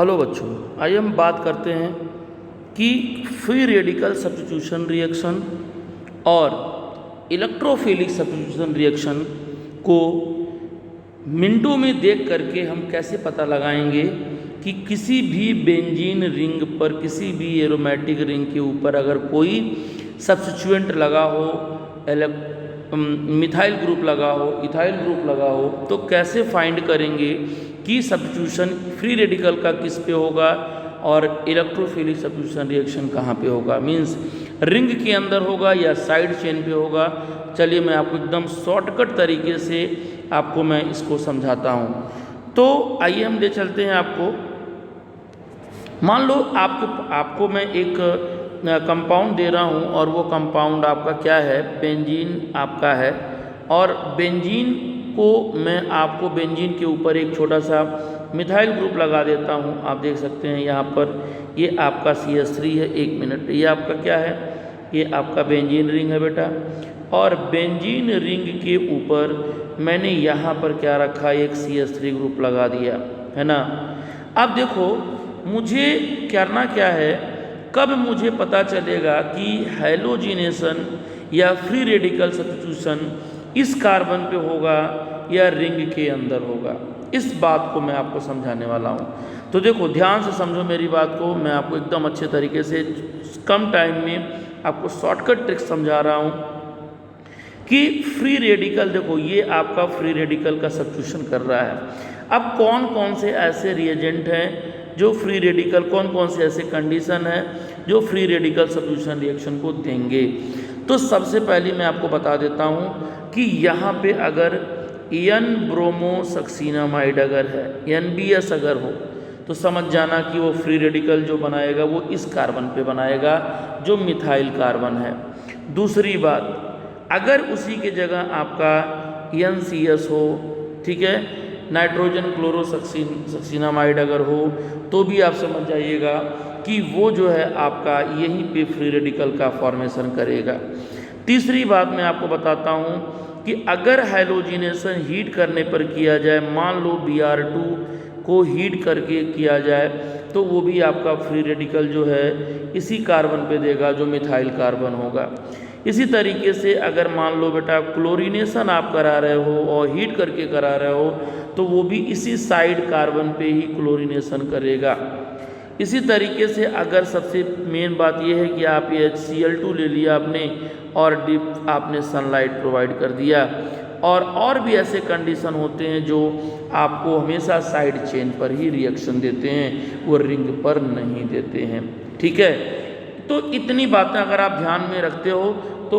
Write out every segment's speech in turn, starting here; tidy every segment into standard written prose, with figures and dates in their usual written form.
Hello बच्चों, आइए हम बात करते हैं कि फ्री रेडिकल सब्स्टिट्यूशन रिएक्शन और इलेक्ट्रोफिलिक सब्स्टिट्यूशन रिएक्शन को मिनटों में देख करके हम कैसे पता लगाएंगे कि किसी भी बेंजीन रिंग पर, किसी भी एरोमेटिक रिंग के ऊपर अगर कोई सब्स्टिट्यूएंट लगा हो, मिथाइल ग्रुप लगा हो, इथाइल ग्रुप लगा हो, तो कैसे फाइंड करेंगे कि सब्स्टिट्यूशन फ्री रेडिकल का किस पे होगा और इलेक्ट्रोफिलिक सब्स्टिट्यूशन रिएक्शन कहाँ पे होगा, मींस रिंग के अंदर होगा या साइड चेन पे होगा। चलिए मैं आपको एकदम शॉर्टकट तरीके से आपको मैं इसको समझाता हूँ। तो आइए हम ले चलते हैं आपको। मान लो आपको मैं एक कंपाउंड दे रहा हूँ और वो कंपाउंड आपका क्या है, बेंजीन आपका है, और बेंजीन को मैं आपको बेंजीन के ऊपर एक छोटा सा मिथाइल ग्रुप लगा देता हूँ। आप देख सकते हैं यहाँ पर ये आपका CH3 है। एक मिनट, ये आपका क्या है, ये आपका बेंजीन रिंग है बेटा, और बेंजीन रिंग के ऊपर मैंने यहाँ पर क्या रखा, एक CH3 ग्रुप लगा दिया है ना। अब देखो मुझे करना क्या है, कब मुझे पता चलेगा कि हैलोजिनेशन या फ्री रेडिकल सब्स्टिट्यूशन इस कार्बन पे होगा या रिंग के अंदर होगा, इस बात को मैं आपको समझाने वाला हूँ। तो देखो ध्यान से समझो मेरी बात को, मैं आपको एकदम अच्छे तरीके से कम टाइम में आपको शॉर्टकट ट्रिक समझा रहा हूँ कि फ्री रेडिकल, देखो ये आपका फ्री रेडिकल का सब्स्टिट्यूशन कर रहा है। अब कौन कौन से ऐसे रिएजेंट हैं जो फ्री रेडिकल, कौन कौन से ऐसे कंडीशन है जो फ्री रेडिकल सब्स्टिट्यूशन रिएक्शन को देंगे। तो सबसे पहले मैं आपको बता देता हूँ कि यहाँ पे अगर N ब्रोमोसक्सीनामाइड अगर है, NBS अगर हो, तो समझ जाना कि वो फ्री रेडिकल जो बनाएगा वो इस कार्बन पे बनाएगा जो मिथाइल कार्बन है। दूसरी बात, अगर उसी के जगह आपका NCS हो, ठीक है, नाइट्रोजन क्लोरोसक्सीनामाइड अगर हो, तो भी आप समझ जाइएगा कि वो जो है आपका यहीं पे फ्री रेडिकल का फॉर्मेशन करेगा। तीसरी बात मैं आपको बताता हूँ कि अगर हैलोजिनेशन हीट करने पर किया जाए, मान लो Br2 को हीट करके किया जाए, तो वो भी आपका फ्री रेडिकल जो है इसी कार्बन पे देगा जो मिथाइल कार्बन होगा। इसी तरीके से अगर मान लो बेटा क्लोरीनेशन आप करा रहे हो और हीट करके करा रहे हो, तो वो भी इसी साइड कार्बन पे ही क्लोरीनेशन करेगा। इसी तरीके से अगर सबसे मेन बात यह है कि आप ये Cl2 ले लिया आपने और डिप आपने सनलाइट प्रोवाइड कर दिया, और भी ऐसे कंडीशन होते हैं जो आपको हमेशा साइड चेन पर ही रिएक्शन देते हैं, वो रिंग पर नहीं देते हैं, ठीक है। तो इतनी बातें अगर आप ध्यान में रखते हो तो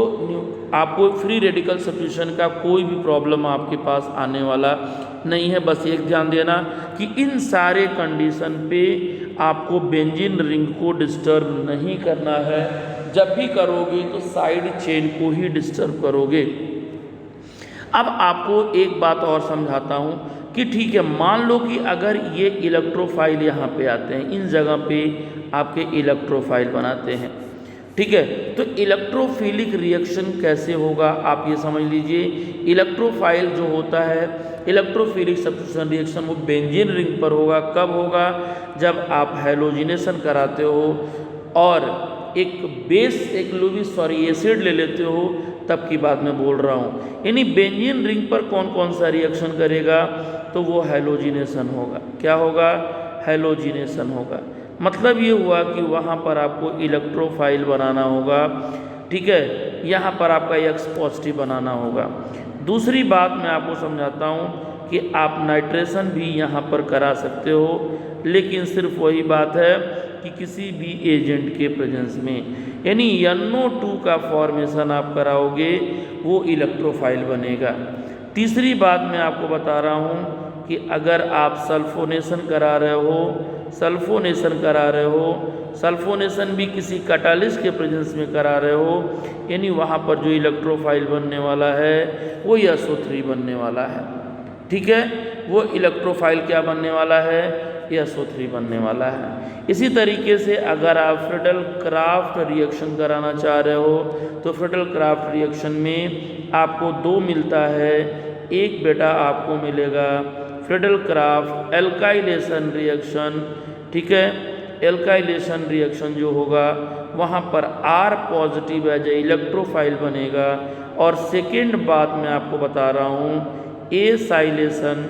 आपको फ्री रेडिकल सब्स्टिट्यूशन का कोई भी प्रॉब्लम आपके पास आने वाला नहीं है। बस एक ध्यान देना कि इन सारे कंडीशन पे आपको बेंजीन रिंग को डिस्टर्ब नहीं करना है। जब भी करोगे तो साइड चेन को ही डिस्टर्ब करोगे। अब आपको एक बात और समझाता हूँ कि ठीक है, मान लो कि अगर ये इलेक्ट्रोफाइल यहाँ पे आते हैं, इन जगह पे आपके इलेक्ट्रोफाइल बनाते हैं, ठीक है। तो इलेक्ट्रोफिलिक रिएक्शन कैसे होगा आप ये समझ लीजिए। इलेक्ट्रोफाइल जो होता है, इलेक्ट्रोफिलिक सब्स्टिट्यूशन रिएक्शन, वो बेंजीन रिंग पर होगा। कब होगा, जब आप हैलोजिनेशन कराते हो और एक बेस, एक एसिड ले लेते हो, तब की बात मैं बोल रहा हूँ। यानी बेंजीन रिंग पर कौन कौन सा रिएक्शन करेगा, तो वो हैलोजिनेशन होगा। क्या होगा, हैलोजिनेशन होगा। मतलब ये हुआ कि वहाँ पर आपको इलेक्ट्रोफाइल बनाना होगा, ठीक है, यहाँ पर आपका X पॉजिटिव बनाना होगा। दूसरी बात मैं आपको समझाता हूँ कि आप नाइट्रेशन भी यहाँ पर करा सकते हो, लेकिन सिर्फ वही बात है कि किसी भी एजेंट के प्रेजेंस में, यानी NO2 का फॉर्मेशन आप कराओगे वो इलेक्ट्रोफाइल बनेगा। तीसरी बात मैं आपको बता रहा हूँ कि अगर आप सल्फोनेशन करा रहे हो, सल्फोनेशन भी किसी कैटालिस्ट के प्रेजेंस में करा रहे हो, यानी वहाँ पर जो इलेक्ट्रोफाइल बनने वाला है वो SO3 बनने वाला है, ठीक है। वो इलेक्ट्रोफाइल क्या बनने वाला है, SO3 बनने वाला है। इसी तरीके से अगर आप फ्रिडल क्राफ्ट रिएक्शन कराना चाह रहे हो, तो फ्रिडल क्राफ्ट रिएक्शन में आपको 2 मिलता है। एक बेटा आपको मिलेगा फ्रिडल क्राफ्ट एल्काइलेशन रिएक्शन, ठीक है। एल्काइलेशन रिएक्शन जो होगा वहाँ पर R positive as a electrophile बनेगा। और सेकेंड बात मैं आपको बता रहा हूँ एसाइलेशन,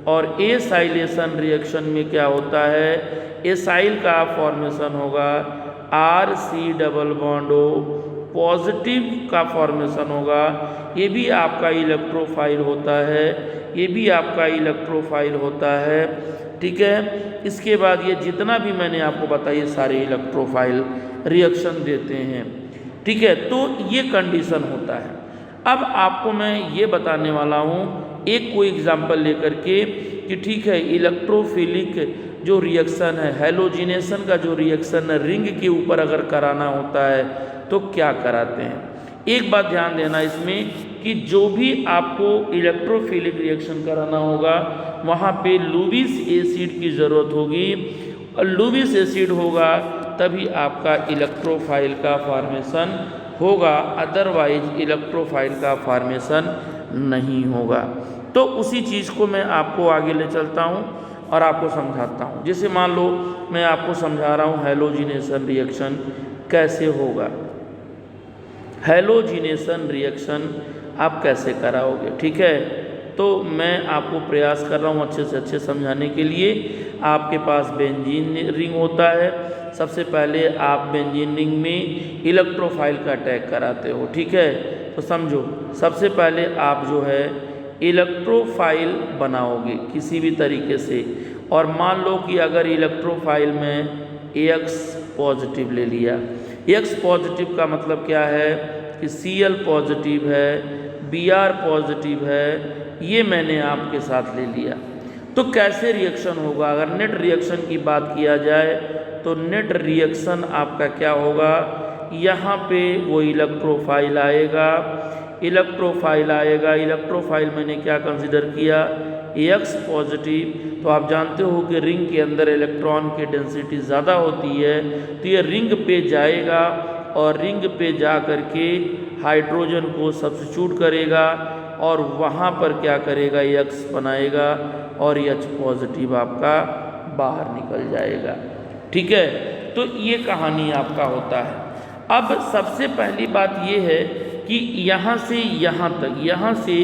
और एसाइलेशन रिएक्शन में क्या होता है, एसाइल का फॉर्मेशन होगा, RC double bond O positive का फॉर्मेशन होगा, ये भी आपका इलेक्ट्रोफाइल होता है, ये भी आपका इलेक्ट्रोफाइल होता है, ठीक है। इसके बाद ये जितना भी मैंने आपको बताया सारे इलेक्ट्रोफाइल रिएक्शन देते हैं, ठीक है। तो ये कंडीशन होता है। अब आपको मैं ये बताने वाला हूँ एक कोई एग्जाम्पल लेकर के कि ठीक है इलेक्ट्रोफिलिक जो रिएक्शन है, हैलोजिनेशन का जो रिएक्शन है रिंग के ऊपर अगर कराना होता है तो क्या कराते हैं। एक बात ध्यान देना इसमें कि जो भी आपको इलेक्ट्रोफिलिक रिएक्शन कराना होगा वहाँ पे लुबिस एसिड की ज़रूरत होगी, और लुबिस एसिड होगा तभी आपका इलेक्ट्रोफाइल का फॉर्मेशन होगा, अदरवाइज इलेक्ट्रोफाइल का फॉर्मेशन नहीं होगा। तो उसी चीज़ को मैं आपको आगे ले चलता हूँ और आपको समझाता हूँ। जैसे मान लो मैं आपको समझा रहा हूँ हैलोजिनेशन रिएक्शन कैसे होगा। हैलोजिनेशन रिएक्शन आप कैसे कराओगे, ठीक है। तो मैं आपको प्रयास कर रहा हूँ अच्छे से अच्छे समझाने के लिए। आपके पास बेंजीन रिंग होता है, सबसे पहले आप बेंजीन रिंग में इलेक्ट्रोफाइल का अटैक कराते हो, ठीक है। तो समझो सबसे पहले आप जो है इलेक्ट्रोफाइल बनाओगे किसी भी तरीके से, और मान लो कि अगर इलेक्ट्रोफाइल में X पॉजिटिव ले लिया। X पॉजिटिव का मतलब क्या है कि Cl पॉजिटिव है, Br पॉजिटिव है, ये मैंने आपके साथ ले लिया। तो कैसे रिएक्शन होगा, अगर नेट रिएक्शन की बात किया जाए तो नेट रिएक्शन आपका क्या होगा, यहाँ पे वो इलेक्ट्रोफाइल आएगा, इलेक्ट्रोफाइल मैंने क्या कंसिडर किया X पॉजिटिव। तो आप जानते हो कि रिंग के अंदर इलेक्ट्रॉन की डेंसिटी ज़्यादा होती है, तो ये रिंग पे जाएगा और रिंग पे जा कर के हाइड्रोजन को सब्स्टिट्यूट करेगा और वहाँ पर क्या करेगा X बनाएगा और H पॉजिटिव आपका बाहर निकल जाएगा, ठीक है। तो ये कहानी आपका होता है। अब सबसे पहली बात ये है कि यहाँ से यहाँ तक, यहाँ से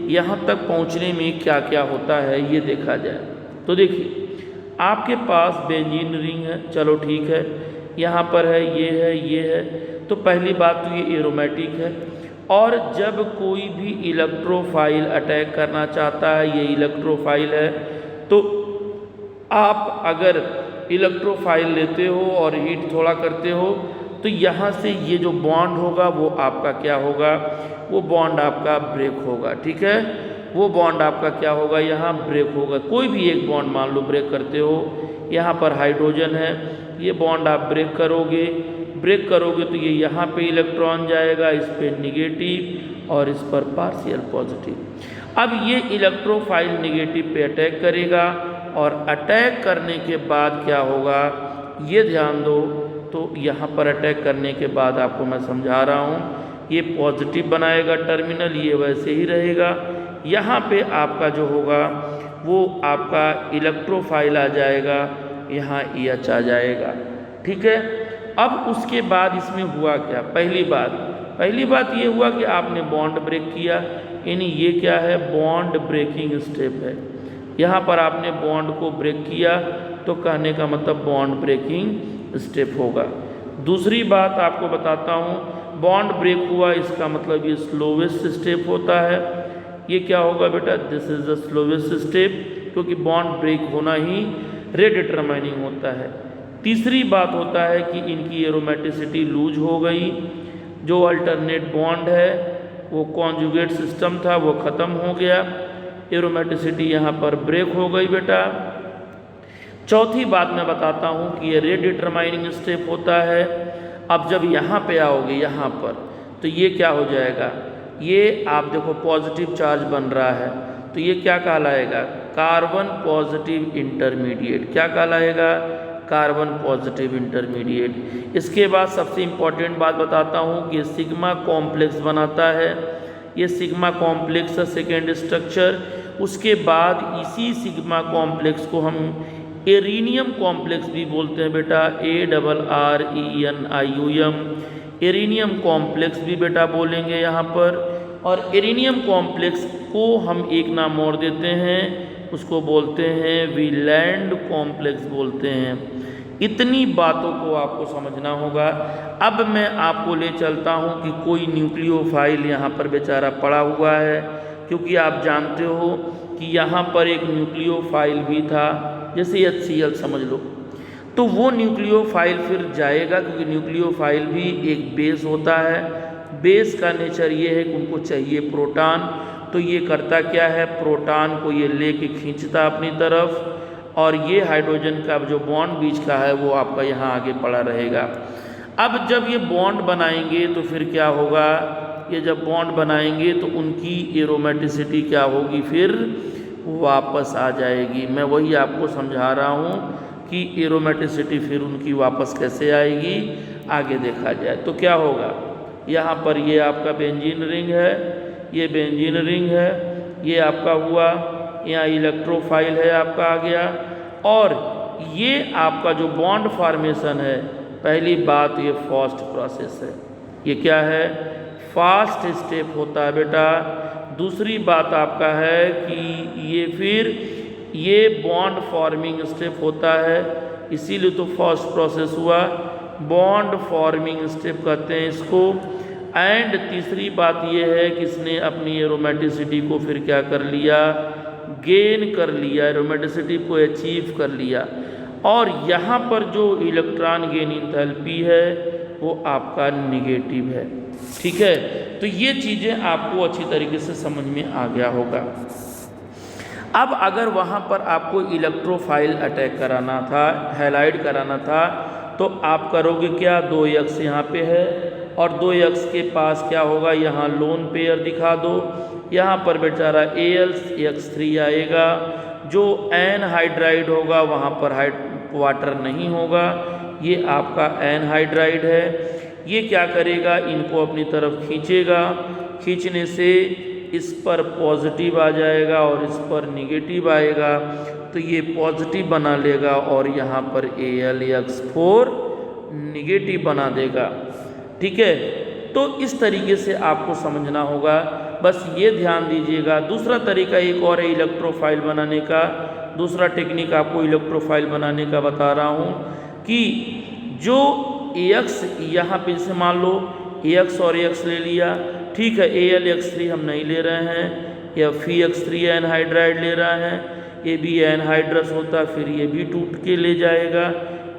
यहाँ तक पहुँचने में क्या क्या होता है ये देखा जाए। तो देखिए आपके पास बेंजीन रिंग है, चलो ठीक है, यहाँ पर है, ये है। तो पहली बात तो ये एरोमेटिक है, और जब कोई भी इलेक्ट्रोफाइल अटैक करना चाहता है, ये इलेक्ट्रोफाइल है, तो आप अगर इलेक्ट्रोफाइल लेते हो और हीट थोड़ा करते हो तो यहाँ से ये जो बॉन्ड होगा वो आपका क्या होगा, वो बॉन्ड आपका ब्रेक होगा, ठीक है। वो बॉन्ड आपका क्या होगा, यहाँ ब्रेक होगा। कोई भी एक बॉन्ड मान लो ब्रेक करते हो, यहाँ पर हाइड्रोजन है, ये बॉन्ड आप ब्रेक करोगे तो ये यहाँ पे इलेक्ट्रॉन जाएगा, इस पे निगेटिव और इस पर पार्शियल पॉजिटिव। अब ये इलेक्ट्रोफाइल निगेटिव पे अटैक करेगा, और अटैक करने के बाद क्या होगा ये ध्यान दो। तो यहाँ पर अटैक करने के बाद आपको मैं समझा रहा हूँ, ये पॉजिटिव बनाएगा टर्मिनल, ये वैसे ही रहेगा। यहाँ पे आपका जो होगा वो आपका इलेक्ट्रोफाइल आ जाएगा, यहाँ EH आ जाएगा, ठीक है। अब उसके बाद इसमें हुआ क्या, पहली बात ये हुआ कि आपने बॉन्ड ब्रेक किया, यानी ये क्या है, बॉन्ड ब्रेकिंग स्टेप है। यहाँ पर आपने बॉन्ड को ब्रेक किया तो कहने का मतलब बॉन्ड ब्रेकिंग स्टेप होगा। दूसरी बात आपको बताता हूँ, बॉन्ड ब्रेक हुआ इसका मतलब ये स्लोवेस्ट स्टेप होता है। ये क्या होगा बेटा, this is the slowest step, क्योंकि बॉन्ड ब्रेक होना ही रेट डिटरमाइनिंग होता है। तीसरी बात होता है कि इनकी एरोमेटिसिटी लूज हो गई, जो अल्टरनेट बॉन्ड है वो कॉन्जुगेट सिस्टम था वो ख़त्म हो गया, एरोमेटिसिटी यहाँ पर ब्रेक हो गई बेटा। चौथी बात मैं बताता हूँ कि ये रेट डिटरमाइनिंग स्टेप होता है। अब जब यहाँ पे आओगे यहाँ पर, तो ये क्या हो जाएगा, ये आप देखो पॉजिटिव चार्ज बन रहा है, तो ये क्या कहलाएगा, कार्बन पॉजिटिव इंटरमीडिएट। क्या कहलाएगा, कार्बन पॉजिटिव इंटरमीडिएट। इसके बाद सबसे इम्पॉर्टेंट बात बताता हूँ कि ये सिग्मा कॉम्प्लेक्स बनाता है, ये सिग्मा कॉम्प्लेक्स है सेकेंड स्ट्रक्चर। उसके बाद इसी सिग्मा कॉम्प्लेक्स को हम एरिनियम कॉम्प्लेक्स भी बोलते हैं बेटा, ARRENIUM, एरिनियम कॉम्प्लेक्स भी बेटा बोलेंगे यहाँ पर। और एरिनियम कॉम्प्लेक्स को हम एक नाम और देते हैं, उसको बोलते हैं वीलैंड कॉम्प्लेक्स बोलते हैं। इतनी बातों को आपको समझना होगा। अब मैं आपको ले चलता हूँ कि कोई न्यूक्लियोफाइल यहाँ पर बेचारा पड़ा हुआ है, क्योंकि आप जानते हो कि यहाँ पर एक न्यूक्लियोफाइल भी था, जैसे HCl समझ लो। तो वो न्यूक्लियोफाइल फिर जाएगा, क्योंकि न्यूक्लियोफाइल भी एक बेस होता है। बेस का नेचर ये है कि उनको चाहिए प्रोटॉन, तो ये करता क्या है, प्रोटॉन को ये लेके खींचता अपनी तरफ, और ये हाइड्रोजन का जो बॉन्ड बीच का है वो आपका यहाँ आगे पड़ा रहेगा। अब जब ये बॉन्ड बनाएंगे तो फिर क्या होगा, ये जब बॉन्ड बनाएंगे तो उनकी एरोमेटिसिटी क्या होगी, फिर वापस आ जाएगी। मैं वही आपको समझा रहा हूँ कि एरोमेटिसिटी फिर उनकी वापस कैसे आएगी, आगे देखा जाए। तो क्या होगा, यहाँ पर ये आपका बेंजीन रिंग है, ये बेंजीन रिंग है, ये आपका हुआ, यहाँ इलेक्ट्रोफाइल है आपका आ गया, और ये आपका जो बॉन्ड फॉर्मेशन है, पहली बात ये फास्ट प्रोसेस है। ये क्या है, फास्ट स्टेप होता है बेटा। दूसरी बात आपका है कि ये फिर ये बॉन्ड फॉर्मिंग स्टेप होता है, इसीलिए तो फास्ट प्रोसेस हुआ, बॉन्ड फॉर्मिंग स्टेप कहते हैं इसको। एंड तीसरी बात ये है कि इसने अपनी एरोमेटिसिटी को फिर क्या कर लिया, गेन कर लिया, एरोमेटिसिटी को अचीव कर लिया। और यहाँ पर जो इलेक्ट्रॉन गेन इंथैल्पी है वो आपका निगेटिव है। ठीक है, तो ये चीज़ें आपको अच्छी तरीके से समझ में आ गया होगा। अब अगर वहाँ पर आपको इलेक्ट्रोफाइल अटैक कराना था, हैलाइड कराना था, तो आप करोगे क्या, 2 एक्स यहाँ पे है और 2 एक्स के पास क्या होगा, यहाँ लोन पेयर दिखा दो, यहाँ पर बेचारा AlX3 आएगा। जो एनहाइड्राइड होगा वहाँ पर वाटर नहीं होगा, ये आपका एनहाइड्राइड है। ये क्या करेगा, इनको अपनी तरफ खींचेगा, खींचने से इस पर पॉजिटिव आ जाएगा और इस पर निगेटिव आएगा, तो ये पॉजिटिव बना लेगा और यहाँ पर AlX4 निगेटिव बना देगा। ठीक है, तो इस तरीके से आपको समझना होगा, बस ये ध्यान दीजिएगा। दूसरा तरीका एक और है इलेक्ट्रोफाइल बनाने का, दूसरा टेक्निक आपको इलेक्ट्रोफाइल बनाने का बता रहा हूँ कि जो AX यहाँ पे जैसे मान लो AX और AX ले लिया, ठीक है, AlX3 हम नहीं ले रहे हैं, या FeX3 एनहाइड्राइड ले रहा है, ये भी एनहाइड्रस होता, फिर ये भी टूट के ले जाएगा,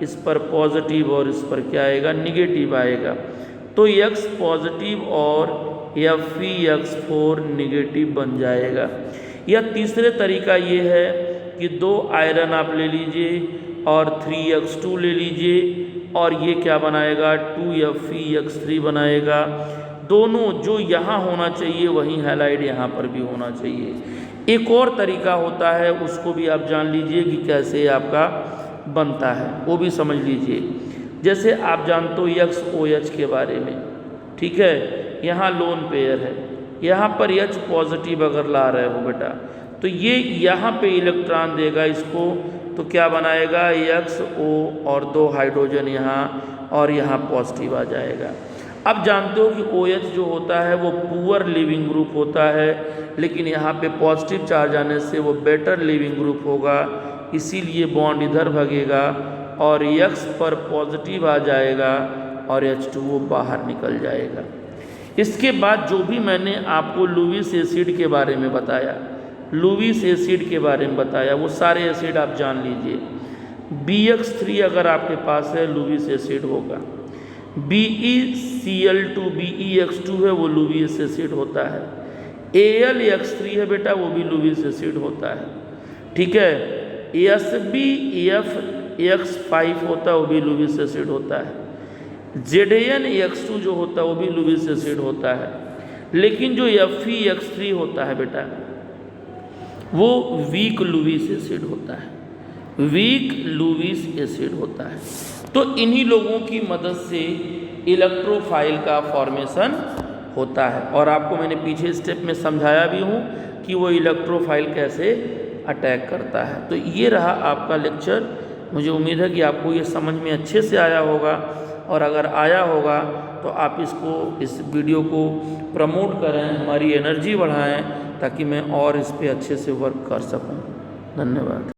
इस पर पॉजिटिव और इस पर क्या आएगा, निगेटिव आएगा। तो X पॉजिटिव और या FeX4 निगेटिव बन जाएगा। या तीसरे तरीका ये है कि 2 आयरन आप ले लीजिए और 3x2 ले लीजिए, और ये क्या बनाएगा, 2FeX3 बनाएगा। दोनों जो यहाँ होना चाहिए वहीं हैलाइड यहाँ पर भी होना चाहिए। एक और तरीका होता है, उसको भी आप जान लीजिए कि कैसे आपका बनता है, वो भी समझ लीजिए। जैसे आप जानते हो XOH के बारे में, ठीक है, यहाँ लोन पेयर है, यहाँ पर H पॉजिटिव अगर ला रहे हो बेटा, तो ये यहाँ पे इलेक्ट्रॉन देगा इसको, तो क्या बनाएगा, XO और 2 हाइड्रोजन यहाँ, और यहाँ पॉजिटिव आ जाएगा। अब जानते हो कि OH जो होता है वो पुअर लिविंग ग्रुप होता है, लेकिन यहाँ पे पॉजिटिव चार्ज आने से वो बेटर लिविंग ग्रुप होगा, इसीलिए बॉन्ड इधर भागेगा और X पर पॉजिटिव आ जाएगा और H2O बाहर निकल जाएगा। इसके बाद जो भी मैंने आपको लुईस एसिड के बारे में बताया, लुईस एसिड के बारे में बताया, वो सारे एसिड आप जान लीजिए। BX3 अगर आपके पास है लुईस एसिड होगा, BeCl2 BeX2 है वो लुईस एसिड होता है, AlX3 है बेटा वो भी लुईस एसिड होता है। ठीक है, SbF(X5) होता है वो भी लुईस एसिड होता है, ZnX2 जो होता है वो भी लुईस एसिड होता है। लेकिन जो FeX3 होता है बेटा वो वीक लुईस एसिड होता है, वीक लुईस एसिड होता है। तो इन्हीं लोगों की मदद से इलेक्ट्रोफाइल का फॉर्मेशन होता है, और आपको मैंने पीछे स्टेप में समझाया भी हूँ कि वो इलेक्ट्रोफाइल कैसे अटैक करता है। तो ये रहा आपका लेक्चर। मुझे उम्मीद है कि आपको ये समझ में अच्छे से आया होगा, और अगर आया होगा तो आप इस वीडियो को प्रमोट करें, हमारी एनर्जी बढ़ाएं, ताकि मैं और इस पे अच्छे से वर्क कर सकूं। धन्यवाद।